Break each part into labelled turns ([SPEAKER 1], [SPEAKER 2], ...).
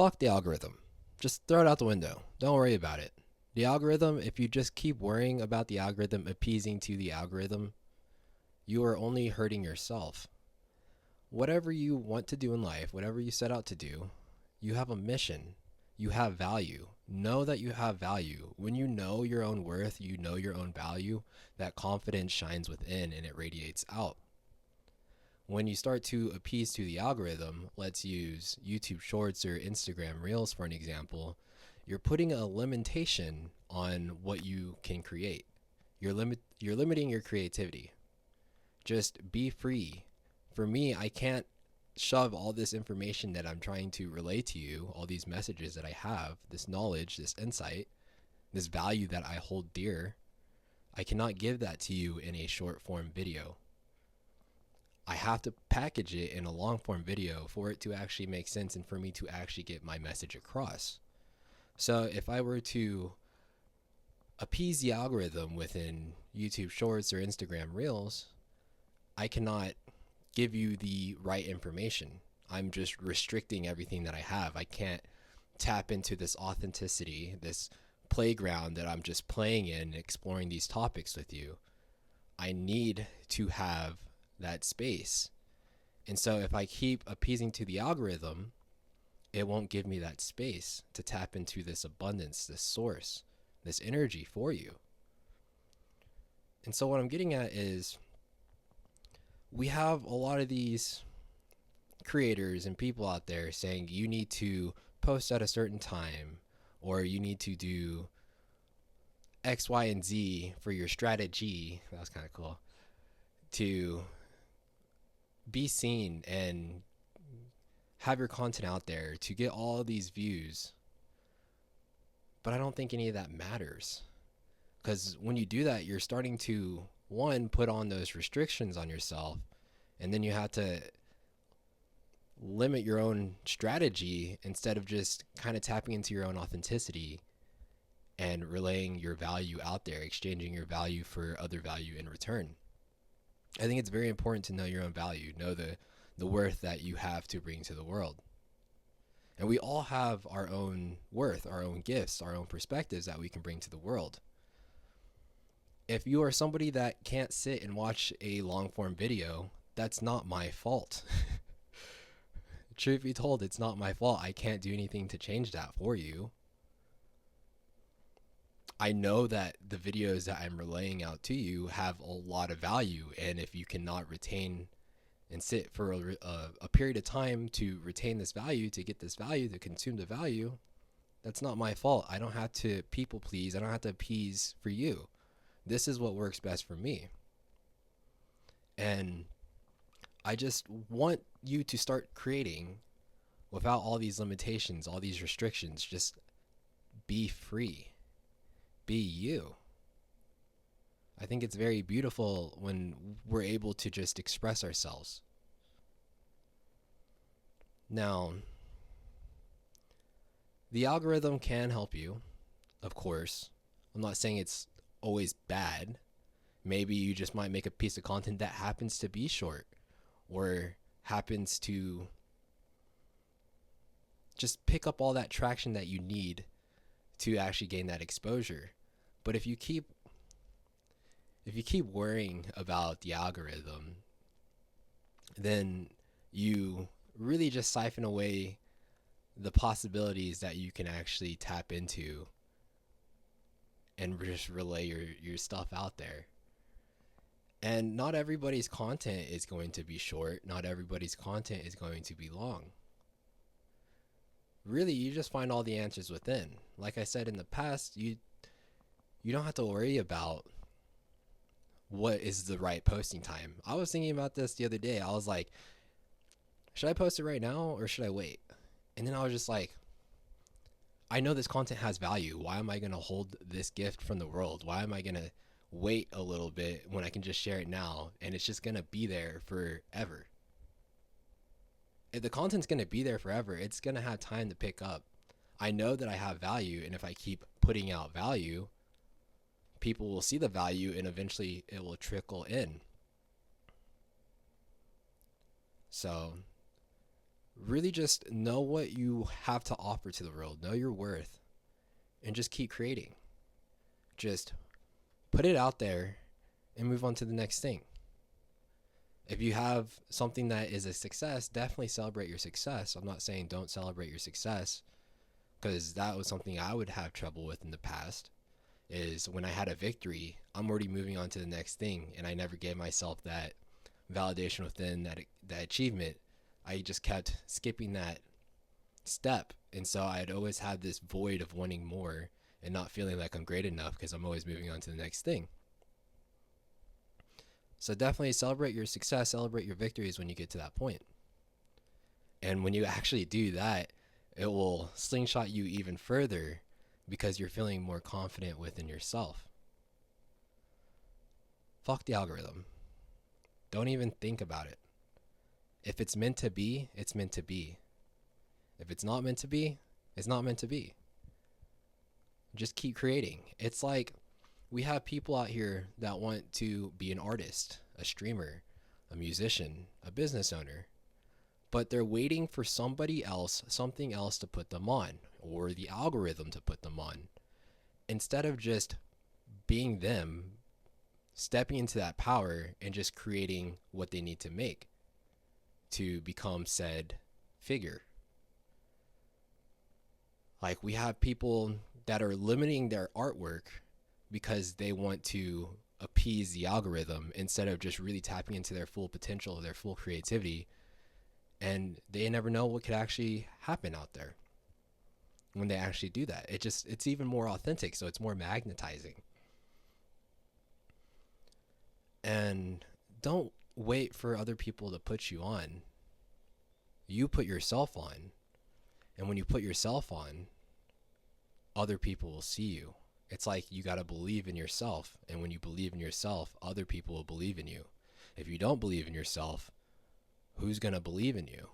[SPEAKER 1] fuck the algorithm. Just throw it out the window. Don't worry about it. The algorithm, if you just keep worrying about the algorithm, appeasing to the algorithm, you are only hurting yourself. Whatever you want to do in life, whatever you set out to do, you have a mission. You have value. Know that you have value. When you know your own worth, you know your own value, that confidence shines within and it radiates out. When you start to appease to the algorithm, let's use YouTube Shorts or Instagram Reels for an example, you're putting a limitation on what you can create. You're limiting your creativity. Just be free. For me, I can't shove all this information that I'm trying to relay to you, all these messages that I have, this knowledge, this insight, this value that I hold dear. I cannot give that to you in a short form video. I have to package it in a long form video for it to actually make sense and for me to actually get my message across. So if I were to appease the algorithm within YouTube Shorts or Instagram Reels, I cannot give you the right information. I'm just restricting everything that I have. I can't tap into this authenticity, this playground that I'm just playing in, exploring these topics with you. I need to have that space. And so if I keep appeasing to the algorithm, it won't give me that space to tap into this abundance, this source, this energy for you. And so what I'm getting at is we have a lot of these creators and people out there saying you need to post at a certain time or you need to do X, Y, and Z for your strategy. That was kind of cool. To be seen and have your content out there to get all these views. But I don't think any of that matters. Because when you do that, you're starting to, one, put on those restrictions on yourself. And then you have to limit your own strategy instead of just kind of tapping into your own authenticity and relaying your value out there, exchanging your value for other value in return. I think it's very important to know your own value, know the worth that you have to bring to the world. And we all have our own worth, our own gifts, our own perspectives that we can bring to the world. If you are somebody that can't sit and watch a long form video, that's not my fault. Truth be told, it's not my fault. I can't do anything to change that for you. I know that the videos that I'm relaying out to you have a lot of value, and if you cannot retain and sit for a period of time to retain this value, to get this value, to consume the value, that's not my fault. I don't have to people please. I don't have to appease for you. This is what works best for me. And I just want you to start creating without all these limitations, all these restrictions. Just be free. Be you. I think it's very beautiful when we're able to just express ourselves. Now, the algorithm can help you, of course. I'm not saying it's always bad. Maybe you just might make a piece of content that happens to be short or happens to just pick up all that traction that you need to actually gain that exposure. But if you keep worrying about the algorithm, then you really just siphon away the possibilities that you can actually tap into and just relay your stuff out there. And not everybody's content is going to be short. Not everybody's content is going to be long. Really, you just find all the answers within. Like I said in the past, you don't have to worry about what is the right posting time. I was thinking about this the other day. I was like, should I post it right now or should I wait? And then I was just like, I know this content has value. Why am I going to hold this gift from the world? Why am I going to wait a little bit when I can just share it now and it's just going to be there forever? If the content's going to be there forever, it's going to have time to pick up. I know that I have value, and if I keep putting out value, people will see the value and eventually it will trickle in. So Really just know what you have to offer to the world, know your worth, and just keep creating. Just put it out there and move on to the next thing. If you have something that is a success, definitely celebrate your success. I'm not saying don't celebrate your success, because that was something I would have trouble with in the past. Is when I had a victory, I'm already moving on to the next thing, and I never gave myself that validation within that achievement. I just kept skipping that step, and so I'd always had this void of wanting more and not feeling like I'm great enough because I'm always moving on to the next thing. So definitely celebrate your success, celebrate your victories when you get to that point. And when you actually do that, it will slingshot you even further because you're feeling more confident within yourself. Fuck the algorithm. Don't even think about it. If it's meant to be, it's meant to be. If it's not meant to be, it's not meant to be. Just keep creating. It's like we have people out here that want to be an artist, a streamer, a musician, a business owner, but they're waiting for somebody else, something else to put them on, or the algorithm to put them on, instead of just being them, stepping into that power and just creating what they need to make to become said figure. Like we have people that are limiting their artwork because they want to appease the algorithm instead of just really tapping into their full potential, their full creativity. And they never know what could actually happen out there when they actually do that. It's even more authentic, so it's more magnetizing. And don't wait for other people to put you on. You put yourself on. And when you put yourself on, other people will see you. It's like you got to believe in yourself. And when you believe in yourself, other people will believe in you. If you don't believe in yourself, who's going to believe in you?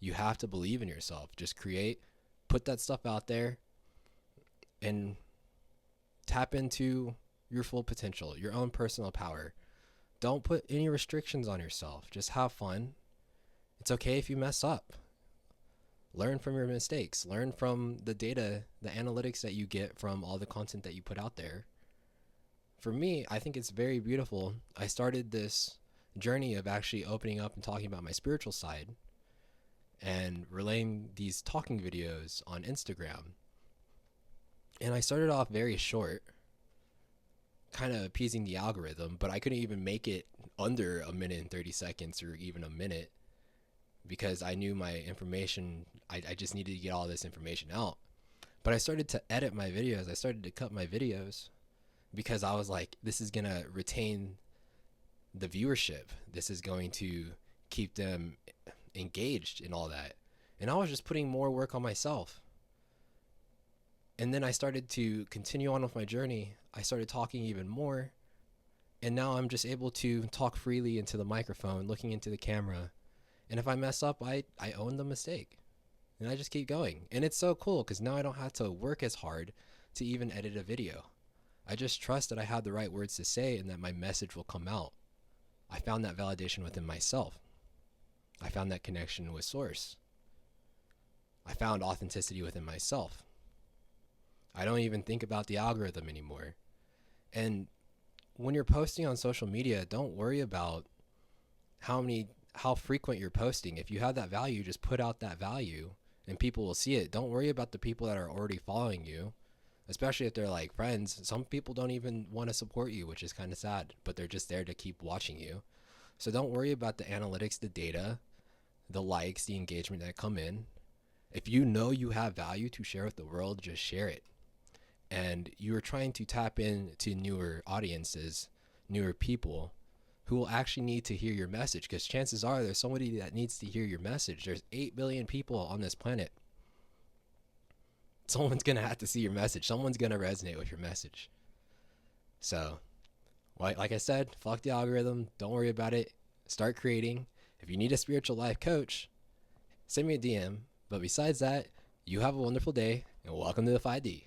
[SPEAKER 1] You have to believe in yourself. Just create, put that stuff out there, and tap into your full potential, your own personal power. Don't put any restrictions on yourself. Just have fun. It's okay if you mess up. Learn from your mistakes. Learn from the data, the analytics that you get from all the content that you put out there. For me, I think it's very beautiful. I started this journey of actually opening up and talking about my spiritual side and relaying these talking videos on Instagram. And I started off very short, kind of appeasing the algorithm, but I couldn't even make it under a minute and 30 seconds or even a minute because I knew my information, I just needed to get all this information out. But I started to edit my videos. I started to cut my videos because I was like, this is going to retain the viewership. This is going to keep them engaged in all that. And I was just putting more work on myself. And then I started to continue on with my journey. I started talking even more. And now I'm just able to talk freely into the microphone, looking into the camera. And if I mess up, I own the mistake. And I just keep going. And it's so cool because now I don't have to work as hard to even edit a video. I just trust that I have the right words to say and that my message will come out. I found that validation within myself. I found that connection with source. I found authenticity within myself. I don't even think about the algorithm anymore. And when you're posting on social media, don't worry about how frequent you're posting. If you have that value, just put out that value and people will see it. Don't worry about the people that are already following you, especially if they're like friends. Some people don't even want to support you, which is kind of sad, but they're just there to keep watching you. So don't worry about the analytics, the data, the likes, the engagement that come in. If you know you have value to share with the world, just share it. And you are trying to tap into newer audiences, newer people who will actually need to hear your message, because chances are there's somebody that needs to hear your message. There's 8 billion people on this planet. Someone's going to have to see your message. Someone's going to resonate with your message. So, like I said, fuck the algorithm. Don't worry about it. Start creating. If you need a spiritual life coach, send me a DM. But besides that, you have a wonderful day and welcome to the 5D.